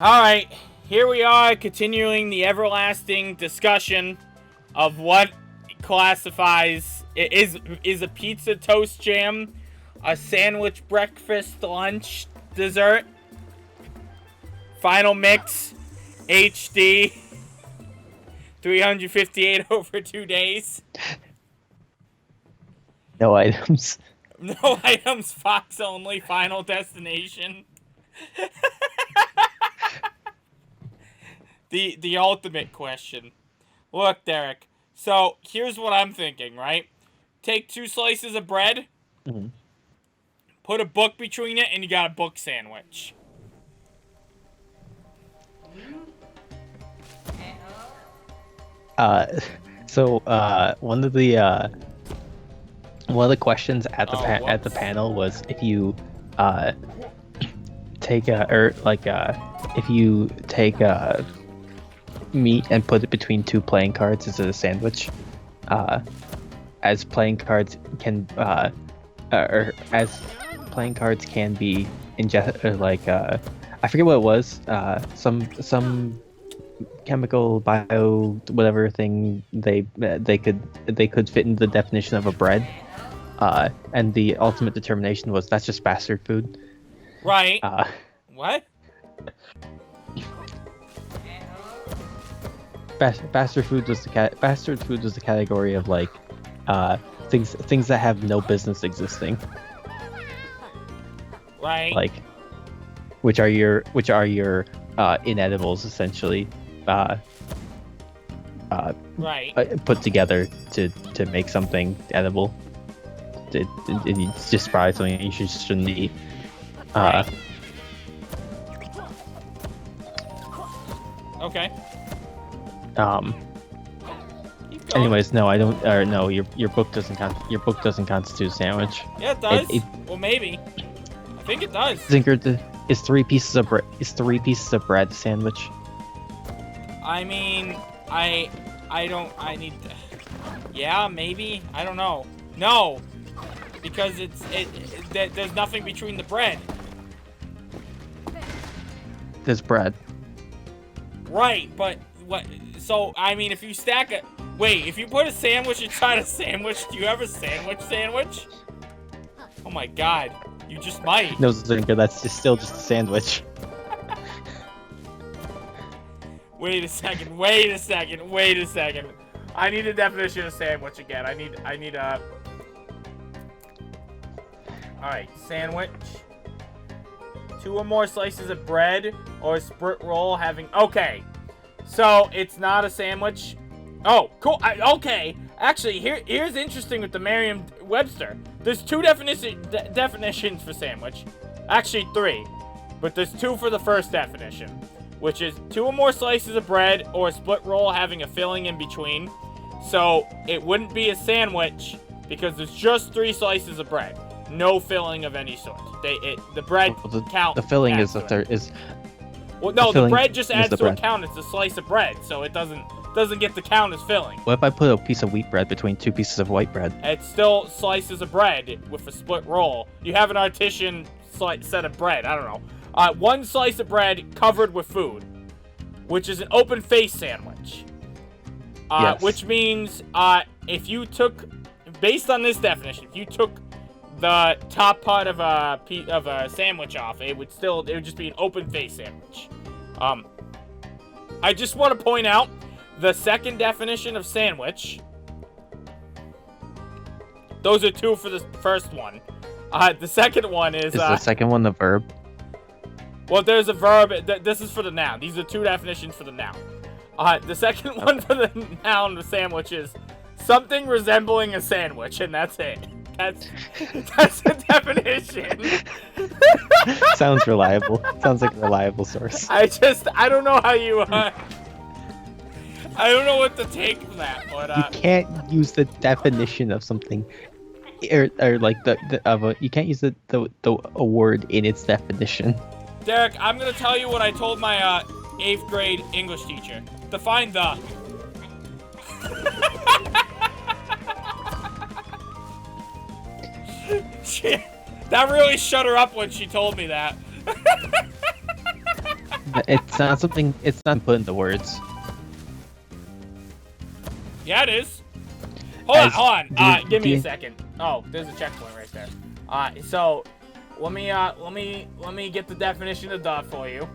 Alright, here we are continuing the everlasting discussion of what classifies is a pizza toast jam, a sandwich, breakfast, lunch, dessert, final mix, HD, 358 over 2 days. No items. No items, Fox only, final destination. The ultimate question. Look, Derek. So, here's what I'm thinking, right? Take 2 slices of bread, put a book between it, and you got a book sandwich. One of the questions at the panel was if you take meat and put it between 2 playing cards, is it a sandwich? As playing cards can be I forget what it was. Some chemical bio whatever thing they could fit in the definition of a bread. And the ultimate determination was that's just bastard food. Right. What? Bastard food was the category of things that have no business existing. Right. Like, which are your inedibles essentially. Right. Put together to make something edible. It's just probably something you shouldn't eat. Right. Okay. Anyways, no, I don't. Or no, your book doesn't constitute a sandwich. Yeah, it does. Well, maybe. I think it does. Zinker, is 3 pieces of bread. Is 3 pieces of bread a sandwich? I mean, I need to... Yeah, maybe. I don't know. No, because there's nothing between the bread. There's bread. Right, but what? So I mean, if you stack it, wait, if you put a sandwich inside a sandwich, do you have a sandwich? Oh my God, you just might. No, Zinker, that's still just a sandwich. Wait a second. I need a definition of sandwich again. I need a... Alright, sandwich. 2 or more slices of bread or a split roll having... Okay. So, it's not a sandwich. Oh, cool. Okay. Actually, here's interesting with the Merriam-Webster. There's 2 definitions for sandwich. Actually, 3. But there's 2 for the first definition, which is 2 or more slices of bread or a split roll having a filling in between. So, it wouldn't be a sandwich because there's just 3 slices of bread. No filling of any sort. The bread count. The filling is the third. Well, no, the bread just adds to a count. It's a slice of bread, so it doesn't get the count as filling. What if I put a piece of wheat bread between 2 pieces of white bread? It's still slices of bread with a split roll. You have an artisan set of bread. I don't know. 1 slice of bread covered with food, which is an open face sandwich. Yes. Which means if you took, based on this definition, if you took the top part of a sandwich off, it would just be an open face sandwich. I just want to point out the second definition of sandwich. Those are 2 for the first one. The second one is the second one the verb? Well, there's a verb. This is for the noun. These are 2 definitions for the noun. The second one for the noun of sandwich is something resembling a sandwich, and that's it. That's the definition. Sounds reliable. Sounds like a reliable source. I don't know how you, I don't know what to take from that, but, you can't use the definition of something, or like you can't use a word in its definition. Derek, I'm gonna tell you what I told my, 8th grade English teacher. Define the. That really shut her up when she told me that. It's not something. It's not put into words. Yeah, it is. Hold on. Give me a you- second. Oh, there's a checkpoint right there. So let me get the definition of the for you.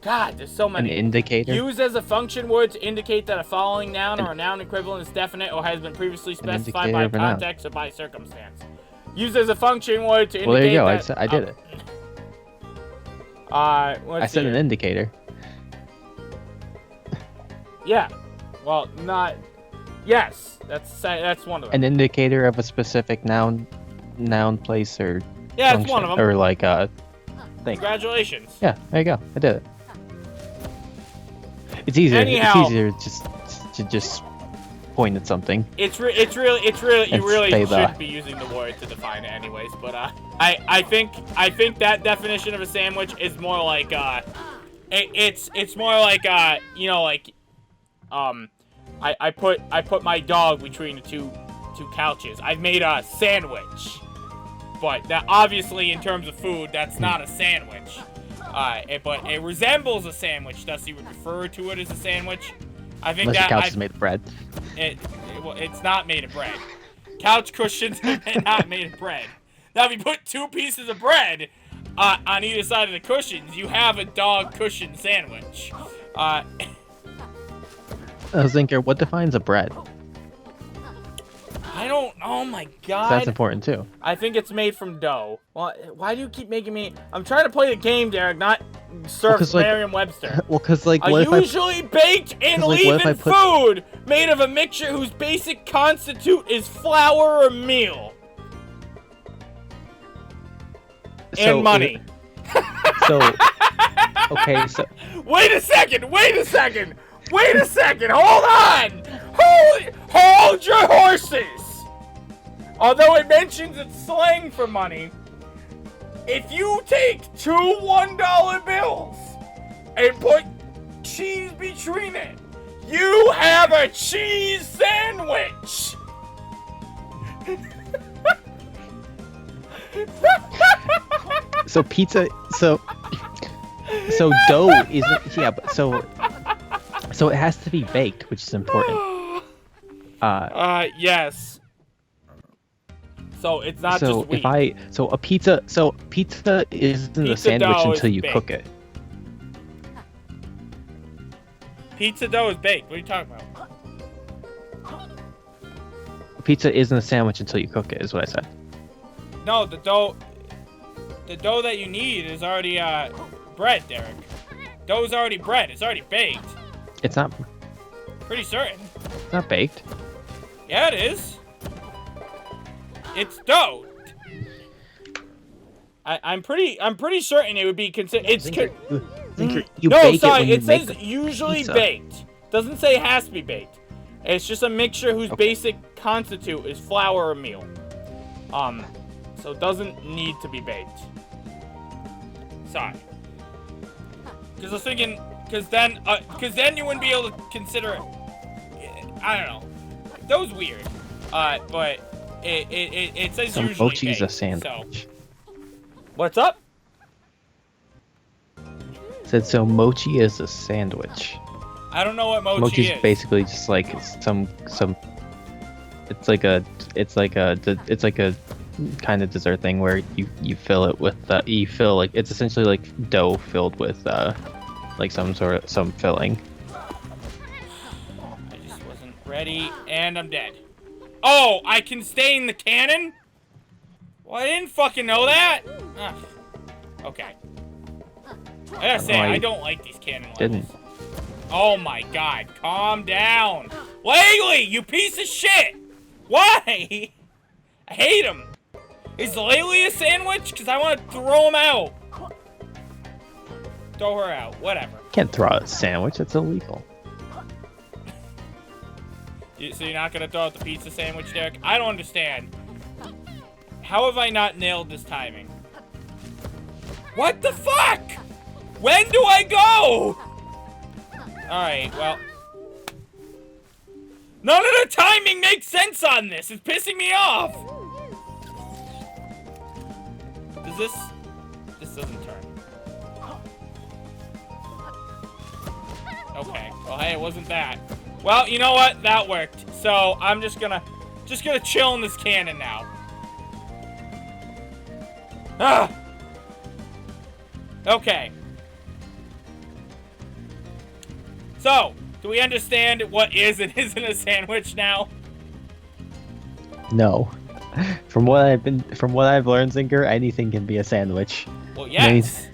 God, there's so An many. indicator. Used as a function word to indicate that a following noun or a noun equivalent is definite or has been previously specified by indicator of a noun. context or by circumstance. Used as a function word to indicate Well, there you go. that... I did it. Let's I said see an here. indicator. Yeah. Well, not... Yes, that's one of them. An indicator of a specific noun, place, or Yeah, function, it's one of them. or like a thing. Congratulations. Yeah, there you go. I did it. It's easier. Anyhow. It's easier to just point at something. It's really you And really stay should there. be using the word to define it anyways, but I think that definition of a sandwich is more like it's more like you know, like I put my dog between the two couches. I've made a sandwich. But that obviously in terms of food, that's not a sandwich. But it resembles a sandwich, thus you would refer to it as a sandwich. I think Unless that your couch is made of bread. it's not made of bread. Couch cushions are not made of bread. Now, if you put two pieces of bread on either side of the cushions, you have a dog cushion sandwich. Zinker, what defines a bread? I don't. Oh my god. That's important too. I think it's made from dough. Well, why do you keep making me? I'm trying to play the game, Derek, not surf 'cause, like- Merriam-Webster. Well, cause like, A what if I usually baked and 'cause, like, what if I leavened put- food made of a mixture whose basic constitute is flour or meal. And money. Okay, so Wait a second! Hold on! Hold your horses! Although it mentions it's slang for money, if you take two $1 bills and put cheese between it, you have a cheese sandwich! so pizza, so dough isn't, yeah, but so it has to be baked, which is important. Yes. So it's not So just wheat. a pizza isn't a Pizza sandwich dough until is you baked. cook it. Pizza dough is baked. What are you talking about? Pizza isn't a sandwich until you cook it, is what I said. No, the dough that you need is already bread, Derek. Dough's already bread. It's already baked. It's not Pretty certain. baked. Yeah, it is. It's dough. I'm pretty certain it would be considered. It's Zinker, you no, bake sorry. it when you It says make usually pizza. baked. Doesn't say it has to be baked. It's just a mixture whose basic constitute is flour or meal. So it doesn't need to be baked. Sorry. Because I was thinking, because then you wouldn't be able to consider it. I don't know. That was weird. But it says Some usually mochi's baked, a sandwich. So. What's up? Said so mochi is a sandwich. I don't know what mochi Mochi's is. basically just like some. It's like a kind of dessert thing where you fill it with it's essentially like dough filled with like some filling. I just wasn't ready, and I'm dead. Oh, I can stay in the cannon? Well, I didn't fucking know that. Ugh. Okay. I gotta say, I don't like these cannon levels. Didn't. Oh my god, calm down. Laylee, you piece of shit! Why? I hate him. Is Laylee a sandwich? Because I want to throw him out. Throw her out, whatever. Can't throw out a sandwich. That's illegal. So you're not going to throw out the pizza sandwich, Derek? I don't understand. How have I not nailed this timing? What the fuck? When do I go? Alright, well. None of the timing makes sense on this. It's pissing me off. Does this doesn't turn. Okay. Well, hey, it wasn't that. Well, you know what? That worked. So I'm just gonna chill in this cannon now. Ah. Okay. So, do we understand what is and isn't a sandwich now? No. From what I've learned, Zinker, anything can be a sandwich. Well, yes.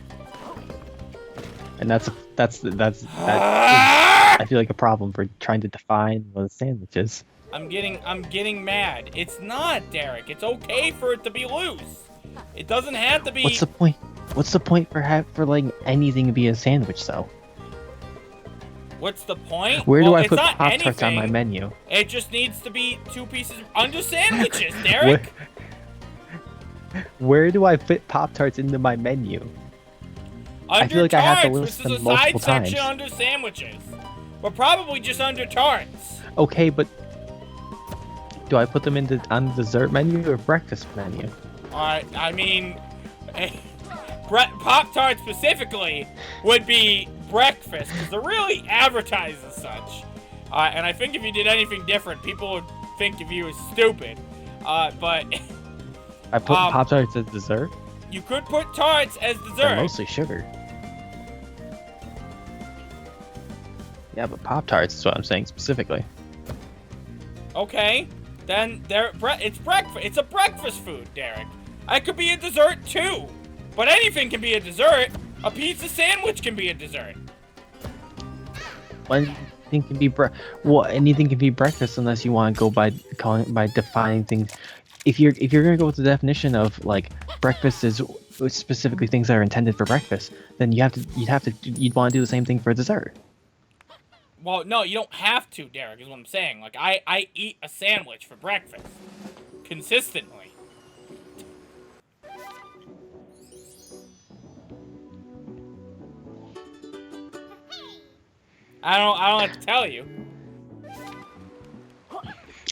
And that's I feel like a problem for trying to define what a sandwich is. I'm getting mad. It's not, Derek. It's okay for it to be loose. It doesn't have to be. What's the point? What's the point for letting anything be a sandwich, though? What's the point? Where do I it's put not Pop-Tarts on my anything. menu? It just needs to be 2 pieces under sandwiches, Derek. Where do I fit Pop-Tarts into my menu? Under I feel like tarts. I have to list This is them a side multiple times. section under sandwiches. But probably just under tarts. Okay, but do I put them on the dessert menu or breakfast menu? I mean, Pop-Tarts specifically would be breakfast, because they're really advertised as such. And I think if you did anything different, people would think of you as stupid. But I put Pop-Tarts as dessert? you could put tarts as dessert. They're mostly sugar. Yeah, but Pop-Tarts is what I'm saying specifically. Okay, then it's breakfast. It's a breakfast food, Derek. It could be a dessert too, but anything can be a dessert. A pizza sandwich can be a dessert. Anything can be anything can be breakfast unless you want to go by defining things. If you're gonna go with the definition of like breakfast is specifically things that are intended for breakfast, then you'd want to do the same thing for dessert. Well, no, you don't have to, Derek, is what I'm saying. Like, I eat a sandwich for breakfast. Consistently. I don't have to tell you.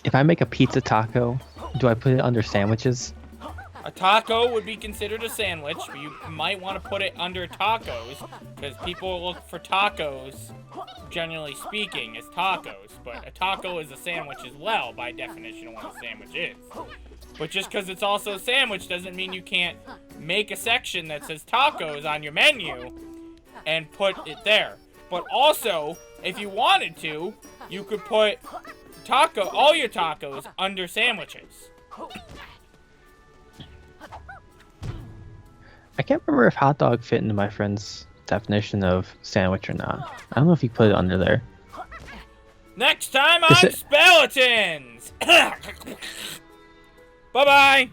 If I make a pizza taco, do I put it under sandwiches? A taco would be considered a sandwich, but you might want to put it under tacos, because people look for tacos, generally speaking, as tacos. But a taco is a sandwich as well, by definition of what a sandwich is. But just because it's also a sandwich doesn't mean you can't make a section that says tacos on your menu and put it there. But also, if you wanted to, you could put all your tacos under sandwiches. I can't remember if hot dog fit into my friend's definition of sandwich or not. I don't know if he put it under there. Next time on Speletons! Bye-bye!